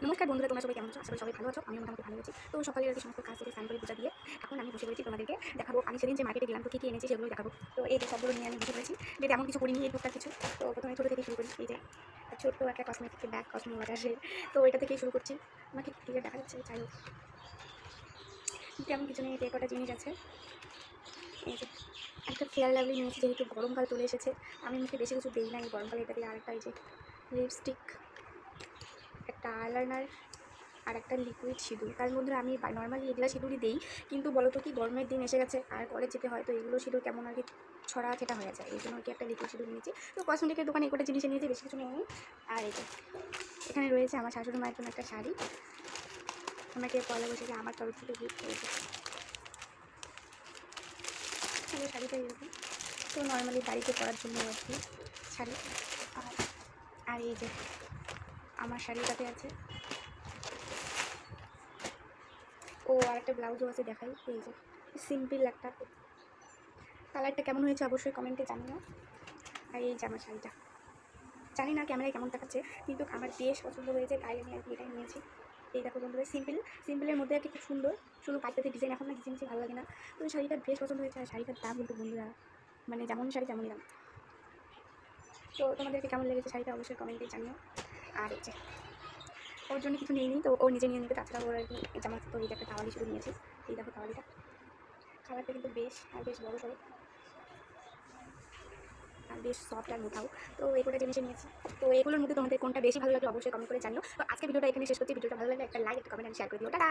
নমস্কার বন্ধুরা, তোমরা সবাই কেমন আছো? আশা করি সবাই ভালো আছো। আমি মোটামুটি ভালো আছি। তো সকালে আর কি সমস্ত কাজ থেকে স্নান করে পূজা দিয়ে এখন আমি বসে পড়েছি তোমাদেরকে দেখাবো। আমি সেদিন যে মার্কেটে গেলাম তো কী এনেছি সেগুলো দেখাবো। তো এই যে সবগুলো নিয়ে আমি বসে পড়েছি, যে তেমন কিছু করিনি এই টুকটাক কিছু। তো প্রথমে ছোটো থেকে শুরু করি। এই যে ছোট্ট একটা কসমেটিক ব্যাগ, কসমো ওয়াটারের, তো এটা থেকেই শুরু করছি। আমাকে ক্লিয়ার দেখা যাচ্ছে, যাই হোক তেমন কিছু নেই। এতে কটা জিনিস আছে। এই যে একটা ফেয়ার লাভলি নিয়েছি, যেহেতু গরমকাল চলে এসেছে। আমি মুখে বেশি কিছু দিই না এই গরমকালে, এটা দিয়ে। আরেকটা এই যে লিপস্টিক, একটা আইলাইনার, আর একটা লিকুইড সিঁদুর। কারণ বন্ধুরা আমি নর্মালি এগুলো সিঁদুরই দিই, কিন্তু বলো তো কি গরমের দিন এসে গেছে আর কলেজ যেতে হয়, তো এগুলো সিঁদুর কেমন আর কি ছড়া ছেটা হয়ে যায়। এই জন্য আর কি একটা লিকুইড সিঁদুর নিয়েছি। তো কসমেটিকের দোকানে একটা জিনিস নিয়েছি, বেশি কিছু নিয়ে। আর এই যে এখানে রয়েছে আমার শাশুড়ি মায়ের জন্য একটা শাড়ি, আমাকে পয়লা বৈশাখে আমার তরফ থেকে গিফট করেছে। শাড়িটা এরকম, তো নর্মালি বাড়িতে পরার জন্য আর কি শাড়ি। আর আর এই যে আমার শাড়িটাতে আছে ও আর একটা ব্লাউজও আছে, দেখাই। এই যে সিম্পল একটা, কালারটা কেমন হয়েছে অবশ্যই কমেন্টে জানিও। আর এই যে আমার শাড়িটা, জানি না ক্যামেরায় কেমন দেখাচ্ছে, কিন্তু আমার বেশ পছন্দ হয়েছে, তাই আমি আর কি এটাই নিয়েছি। এই দেখো বন্ধুরা, সিম্পলের মধ্যে আর কি খুব সুন্দর, শুধু পাইতে ডিজাইন এখন না ডিজাইন ভালো লাগে না। তো এই শাড়িটা বেশ পছন্দ হয়েছে। আর শাড়িটার দাম কিন্তু বন্ধুরা মানে যেমন শাড়ি তেমনই দাম। তো তোমাদেরকে কেমন লেগেছে শাড়িটা অবশ্যই কমেন্টে জানিও। আর এই যে ওর জন্য কিছু নিয়ে নিই, তো ও নিজে নিয়ে নিতে, তাছাড়া ওর আর কি জামা। তো এই যে একটা কাওয়ালি শুধু নিয়েছি। এই দেখো কাওয়ালিটা, কালারটা কিন্তু বেশ আর বেশ বড় সড়ো আর বেশ সফট আর মোটাও। তো এই কোটা জিনিসে নিয়েছি। তো এগুলোর মধ্যে তোমাদের কোনটা বেশি ভালো লাগে অবশ্যই কমেন্ট করে জানিও। তো আজকে ভিডিওটা এখানে শেষ করছি। ভিডিওটা ভালো লাগলে একটা লাইক, একটা কমেন্ট আর শেয়ার করে দিও। টাটা।